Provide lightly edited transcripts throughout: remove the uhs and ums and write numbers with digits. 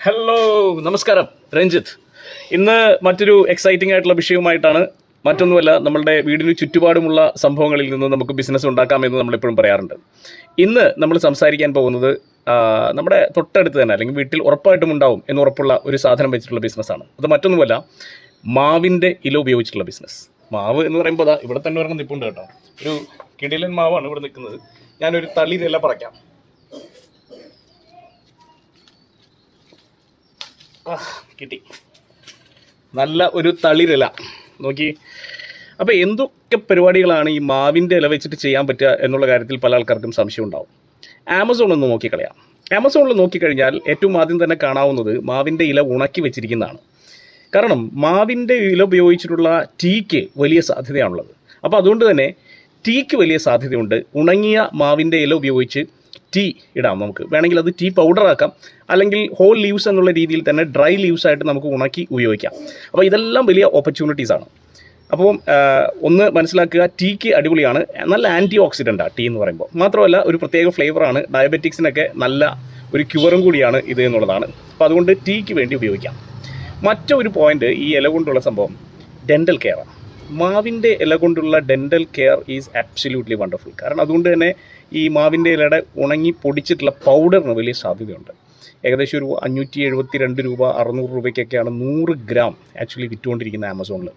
Hello, നമസ്കാരം. രഞ്ജിത്ത്. ഇന്ന് മറ്റൊരു എക്സൈറ്റിംഗ് ആയിട്ടുള്ള വിഷയവുമായിട്ടാണ്. മറ്റൊന്നുമല്ല, നമ്മളുടെ വീടിന് ചുറ്റുപാടുമുള്ള സംഭവങ്ങളിൽ നിന്ന് നമുക്ക് ബിസിനസ് ഉണ്ടാക്കാമെന്ന് നമ്മളെപ്പോഴും പറയാറുണ്ട്. ഇന്ന് നമ്മൾ സംസാരിക്കാൻ പോകുന്നത് നമ്മുടെ തൊട്ടടുത്ത് തന്നെ, അല്ലെങ്കിൽ വീട്ടിൽ ഉറപ്പായിട്ടും ഉണ്ടാവും എന്നുറപ്പുള്ള ഒരു സാധനം വെച്ചിട്ടുള്ള ബിസിനസ്സാണ്. അത് മറ്റൊന്നുമല്ല, മാവിൻ്റെ ഇല ഉപയോഗിച്ചിട്ടുള്ള ബിസിനസ്. മാവ് എന്ന് പറയുമ്പോൾ ഇവിടെ തന്നെ ഒരെണ്ണം നിൽപ്പുണ്ട് കേട്ടോ. ഒരു കിടിലൻ മാവാണ് ഇവിടെ നിൽക്കുന്നത്. ഞാനൊരു തളിരില പറിക്കാം. കിട്ടി, നല്ല ഒരു തളിരില. നോക്കി. അപ്പോൾ എന്തൊക്കെ പരിപാടികളാണ് ഈ മാവിൻ്റെ ഇല വെച്ചിട്ട് ചെയ്യാൻ പറ്റുക എന്നുള്ള കാര്യത്തിൽ പല ആൾക്കാർക്കും സംശയം ഉണ്ടാവും. ആമസോൺ ഒന്ന് നോക്കിക്കളയാം. ആമസോണിൽ നോക്കിക്കഴിഞ്ഞാൽ ഏറ്റവും ആദ്യം തന്നെ കാണാവുന്നത് മാവിൻ്റെ ഇല ഉണക്കി വെച്ചിരിക്കുന്നതാണ്. കാരണം മാവിൻ്റെ ഇല ഉപയോഗിച്ചിട്ടുള്ള ടീക്ക് വലിയ സാധ്യതയാണുള്ളത്. അപ്പോൾ അതുകൊണ്ട് തന്നെ ടീക്ക് വലിയ സാധ്യതയുണ്ട്. ഉണങ്ങിയ മാവിൻ്റെ ഇല ഉപയോഗിച്ച് ടീ ഇടാം. നമുക്ക് വേണമെങ്കിൽ അത് ടീ പൗഡറാക്കാം, അല്ലെങ്കിൽ ഹോൾ ലീവ്സ് എന്നുള്ള രീതിയിൽ തന്നെ ഡ്രൈ ലീവ്സ് ആയിട്ട് നമുക്ക് ഉണക്കി ഉപയോഗിക്കാം. അപ്പോൾ ഇതെല്ലാം വലിയ ഓപ്പർച്യൂണിറ്റീസാണ്. അപ്പോൾ ഒന്ന് മനസ്സിലാക്കുക, ടീക്ക് അടിപൊളിയാണ്. നല്ല ആൻറ്റി ഓക്സിഡൻ്റാണ് ടീ എന്ന് പറയുമ്പോൾ. മാത്രമല്ല ഒരു പ്രത്യേക ഫ്ലേവറാണ്. ഡയബറ്റിക്സിനൊക്കെ നല്ല ഒരു ക്യൂറും കൂടിയാണ് ഇത് എന്നുള്ളതാണ്. അപ്പോൾ അതുകൊണ്ട് ടീക്ക് വേണ്ടി ഉപയോഗിക്കാം. മറ്റൊരു പോയിൻ്റ്, ഈ ഇല കൊണ്ടുള്ള സംഭവം ഡെൻ്റൽ കെയറാണ്. മാവിൻ്റെ ഇല കൊണ്ടുള്ള dental care is absolutely wonderful. കാരണം അതുകൊണ്ട് തന്നെ ഈ മാവിൻ്റെ ഇലയുടെ ഉണങ്ങി പൊടിച്ചിട്ടുള്ള പൗഡറിന് വലിയ സാധ്യതയുണ്ട്. ഏകദേശം ഒരു 572 രൂപ 600 രൂപയ്ക്കൊക്കെയാണ് 100 ഗ്രാം ആക്ച്വലി വിറ്റുകൊണ്ടിരിക്കുന്നത് ആമസോണിൽ.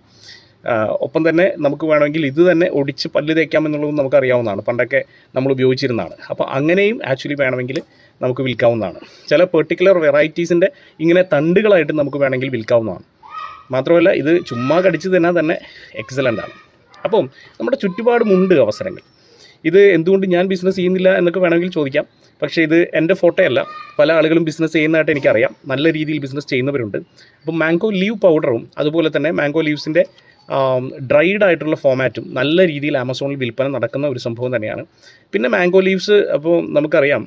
ഒപ്പം തന്നെ നമുക്ക് വേണമെങ്കിൽ ഇത് തന്നെ ഒടിച്ച് പല്ല് തേക്കാമെന്നുള്ളതും നമുക്കറിയാവുന്നതാണ്. പണ്ടൊക്കെ നമ്മൾ ഉപയോഗിച്ചിരുന്നതാണ്. അപ്പോൾ അങ്ങനെയും ആക്ച്വലി വേണമെങ്കിൽ നമുക്ക് വിൽക്കാവുന്നതാണ്. ചില പെർട്ടിക്കുലർ വെറൈറ്റീസിൻ്റെ ഇങ്ങനെ തണ്ടുകളായിട്ട് നമുക്ക് വേണമെങ്കിൽ വിൽക്കാവുന്നതാണ്. മാത്രമല്ല ഇത് ചുമ്മാ കടിച്ച് തിന്നാൽ തന്നെ എക്സലൻ്റാണ്. അപ്പം നമ്മുടെ ചുറ്റുപാടുമുണ്ട് അവസരങ്ങൾ. ഇത് എന്തുകൊണ്ട് ഞാൻ ബിസിനസ് ചെയ്യുന്നില്ല എന്നൊക്കെ വേണമെങ്കിൽ ചോദിക്കാം. പക്ഷേ ഇത് എൻ്റെ ഫോട്ടോയല്ല. പല ആളുകളും ബിസിനസ് ചെയ്യുന്നതായിട്ട് എനിക്കറിയാം. നല്ല രീതിയിൽ ബിസിനസ് ചെയ്യുന്നവരുണ്ട്. അപ്പം മാംഗോ ലീവ് പൗഡറും അതുപോലെ തന്നെ മാംഗോ ലീവ്സിൻ്റെ ഡ്രൈഡ് ആയിട്ടുള്ള ഫോമാറ്റും നല്ല രീതിയിൽ ആമസോണിൽ വിൽപ്പന നടക്കുന്ന ഒരു സംഭവം തന്നെയാണ്. പിന്നെ മാംഗോ ലീവ്സ്, അപ്പോൾ നമുക്കറിയാം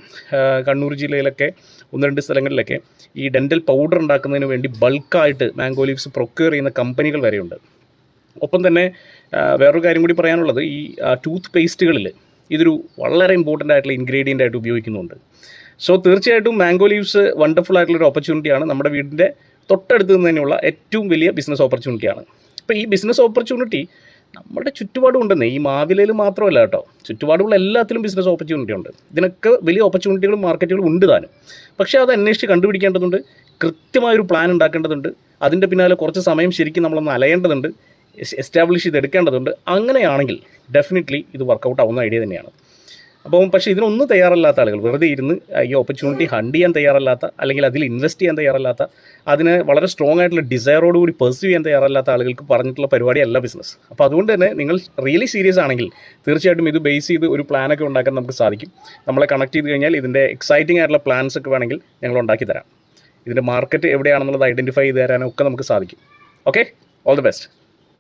കണ്ണൂർ ജില്ലയിലൊക്കെ 1-2 സ്ഥലങ്ങളിലൊക്കെ ഈ ഡെൻ്റൽ പൗഡർ ഉണ്ടാക്കുന്നതിന് വേണ്ടി ബൾക്കായിട്ട് മാംഗോ ലീവ്സ് പ്രൊക്യൂർ ചെയ്യുന്ന കമ്പനികൾ വരെയുണ്ട്. ഒപ്പം തന്നെ വേറൊരു കാര്യം കൂടി പറയാനുള്ളത്, ഈ ടൂത്ത് പേസ്റ്റുകളിൽ ഇതൊരു വളരെ ഇമ്പോർട്ടൻ്റ് ആയിട്ടുള്ള ഇൻഗ്രീഡിയൻ്റ് ആയിട്ട് ഉപയോഗിക്കുന്നുണ്ട്. സോ തീർച്ചയായിട്ടും മാംഗോ ലീവ്സ് വണ്ടർഫുൾ ആയിട്ടുള്ളൊരു ഓപ്പർച്യൂണിറ്റിയാണ്. നമ്മുടെ വീടിൻ്റെ തൊട്ടടുത്ത് നിന്ന് തന്നെയുള്ള ഏറ്റവും വലിയ ബിസിനസ് ഓപ്പർച്യൂണിറ്റിയാണ്. അപ്പോൾ ഈ ബിസിനസ് ഓപ്പർച്യൂണിറ്റി നമ്മുടെ ചുറ്റുപാടും ഉണ്ടെന്നേ, ഈ മാവിലയിൽ മാത്രമല്ല കേട്ടോ, ചുറ്റുപാടുള്ള എല്ലാത്തിലും ബിസിനസ് ഓപ്പർച്യൂണിറ്റി ഉണ്ട്. ഇതിനൊക്കെ വലിയ ഓപ്പർച്യൂണിറ്റികളും മാർക്കറ്റുകളും ഉണ്ട് താനും. പക്ഷേ അത് അന്വേഷിച്ച് കണ്ടുപിടിക്കേണ്ടതുണ്ട്. കൃത്യമായൊരു പ്ലാൻ ഉണ്ടാക്കേണ്ടതുണ്ട്. അതിൻ്റെ പിന്നാലെ കുറച്ച് സമയം ശരിക്കും നമ്മളൊന്ന് അലയേണ്ടതുണ്ട്, എസ്റ്റാബ്ലിഷ് ചെയ്തെടുക്കേണ്ടതുണ്ട്. അങ്ങനെയാണെങ്കിൽ ഡെഫിനറ്റ്ലി ഇത് വർക്കൗട്ട് ആവുന്ന ഐഡിയ തന്നെയാണ്. അപ്പം പക്ഷേ ഇതിനൊന്നും തയ്യാറല്ലാത്ത ആളുകൾ, വെറുതെ ഇരുന്ന് ഈ ഓപ്പർച്യൂണിറ്റി ഹണ്ട് ചെയ്യാൻ തയ്യാറല്ലാത്ത, അല്ലെങ്കിൽ അതിൽ ഇൻവെസ്റ്റ് ചെയ്യാൻ തയ്യാറല്ലാത്ത, അതിന് വളരെ സ്ട്രോങ് ആയിട്ടുള്ള ഡിസയറോടുകൂടി പെർസ്യൂ ചെയ്യാൻ തയ്യാറല്ലാത്ത ആളുകൾക്ക് പറഞ്ഞിട്ടുള്ള പരിപാടിയല്ല ബിസിനസ്. അപ്പോൾ അതുകൊണ്ട് തന്നെ നിങ്ങൾ റിയലി സീരിയസ് ആണെങ്കിൽ തീർച്ചയായിട്ടും ഇത് ബേസ് ചെയ്ത് ഒരു പ്ലാനൊക്കെ ഉണ്ടാക്കാൻ നമുക്ക് സാധിക്കും. നമ്മളെ കണക്ട് ചെയ്ത് കഴിഞ്ഞാൽ ഇതിൻ്റെ എക്സൈറ്റിംഗ് ആയിട്ടുള്ള പ്ലാൻസ് ഒക്കെ വേണമെങ്കിൽ ഞങ്ങൾ ഉണ്ടാക്കി തരാം. ഇതിൻ്റെ മാർക്കറ്റ് എവിടെയാണെന്നുള്ളത് ഐഡൻറ്റിഫൈ ചെയ്ത് തരാനൊക്കെ നമുക്ക് സാധിക്കും. Okay, all the best.